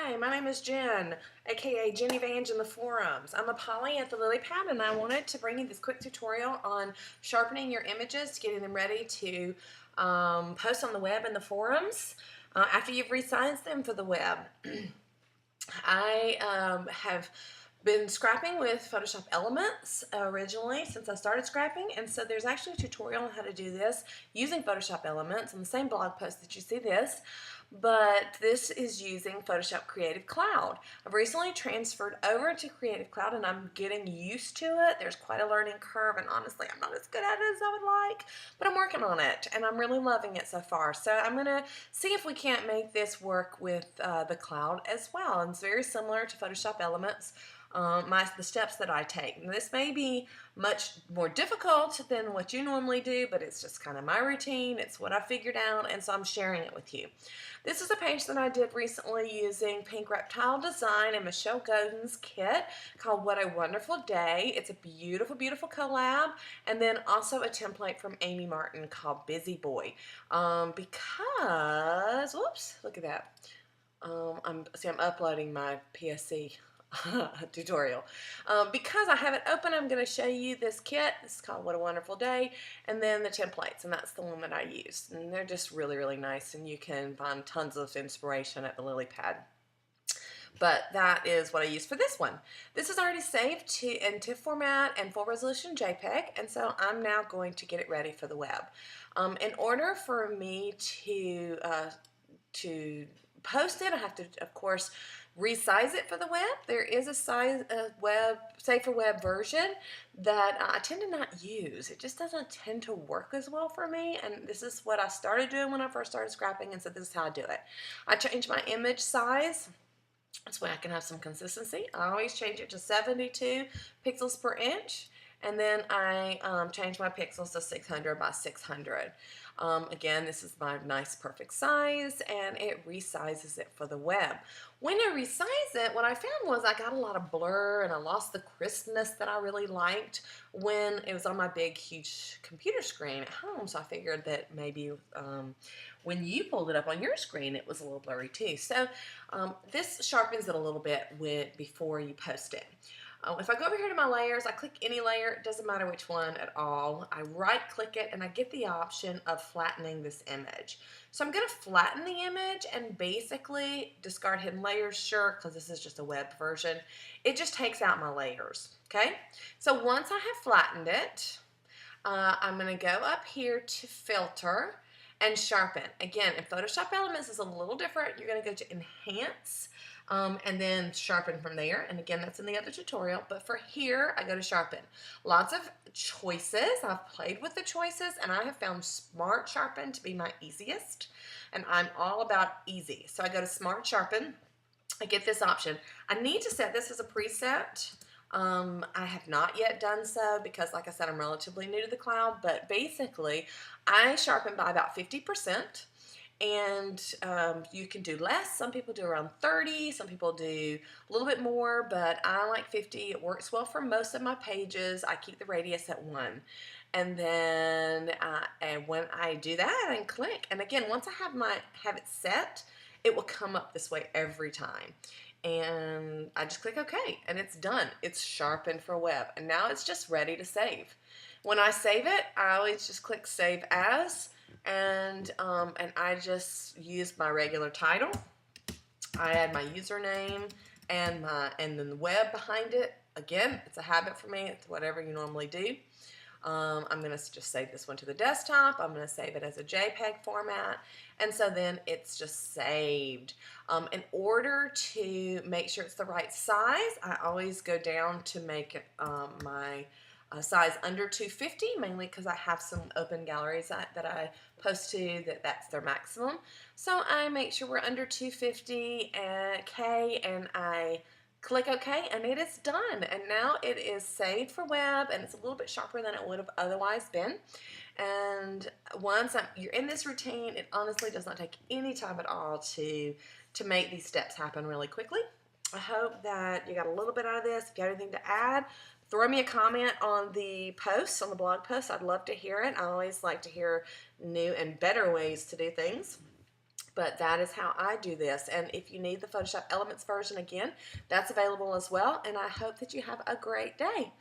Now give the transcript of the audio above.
Hi, my name is Jen, aka Jenny Vange in the forums. I'm a poly at the Lily Pad, and I wanted to bring you this quick tutorial on sharpening your images, getting them ready to post on the web and the forums after you've resized them for the web. I have been scrapping with Photoshop Elements originally since I started scrapping, and so there's actually a tutorial on how to do this using Photoshop Elements on the same blog post that you see this, but this is using Photoshop Creative Cloud. I've recently transferred over to Creative Cloud and I'm getting used to it. There's quite a learning curve, and honestly I'm not as good at it as I would like, but I'm working on it and I'm really loving it so far. So I'm going to see if we can't make this work with the cloud as well. And it's very similar to Photoshop Elements. The steps that I take. And this may be much more difficult than what you normally do, but it's just kind of my routine. It's what I figured out, and so I'm sharing it with you. This is a page that I did recently using Pink Reptile Design and Michelle Godin's kit called What a Wonderful Day. It's a beautiful, beautiful collab, and then also a template from Amy Martin called Busy Boy. Because, whoops, look at that. I'm uploading my PSC tutorial. Because I have it open, I'm going to show you this kit. This is called What a Wonderful Day, and then the templates, and that's the one that I used. And they're just really, really nice, and you can find tons of inspiration at the Lily Pad. But that is what I use for this one. This is already saved in TIFF format and full resolution JPEG, and so I'm now going to get it ready for the web. In order for me to post it, I have to, of course, resize it for the web. There is a Save for Web version that I tend to not use. It just doesn't tend to work as well for me, and this is what I started doing when I first started scrapping, and so this is how I do it. I change my image size. This way I can have some consistency. I always change it to 72 pixels per inch, and then I change my pixels to 600 by 600. Again, this is my nice perfect size, and it resizes it for the web. When I resize it, what I found was I got a lot of blur and I lost the crispness that I really liked when it was on my big, huge computer screen at home. So I figured that maybe when you pulled it up on your screen, it was a little blurry too. So this sharpens it a little bit before you post it. If I go over here to my layers, I click any layer, it doesn't matter which one at all. I right click it and I get the option of flattening this image. So I'm going to flatten the image and basically discard hidden layers, sure, because this is just a web version. It just takes out my layers, okay? So once I have flattened it, I'm going to go up here to Filter and Sharpen. Again, in Photoshop Elements is a little different. You're going to go to Enhance, and then sharpen from there, and again that's in the other tutorial, but for here I go to sharpen. Lots of choices. I've played with the choices and I have found Smart Sharpen to be my easiest, and I'm all about easy. So I go to Smart Sharpen. I get this option. I need to set this as a preset. I have not yet done so because, like I said, I'm relatively new to the cloud, but basically I sharpen by about 50%. And you can do less. Some people do around 30, some people do a little bit more, but I like 50. It works well for most of my pages. I keep the radius at 1. And then and when I do that, I click. And again, once I have it set, it will come up this way every time. And I just click OK, and it's done. It's sharpened for web, and now it's just ready to save. When I save it, I always just click Save As. And I just use my regular title. I add my username and then the web behind it. Again, it's a habit for me. It's whatever you normally do. I'm going to just save this one to the desktop. I'm going to save it as a JPEG format, and so then it's just saved. In order to make sure it's the right size, I always go down to make it my size under 250, mainly because I have some open galleries that I post to that's their maximum. So I make sure we're under 250 K, and I click OK, and it is done. And now it is saved for web, and it's a little bit sharper than it would have otherwise been. And once you're in this routine, it honestly does not take any time at all to make these steps happen really quickly. I hope that you got a little bit out of this. If you have anything to add, throw me a comment on the post, on the blog post. I'd love to hear it. I always like to hear new and better ways to do things. But that is how I do this. And if you need the Photoshop Elements version, again, that's available as well. And I hope that you have a great day.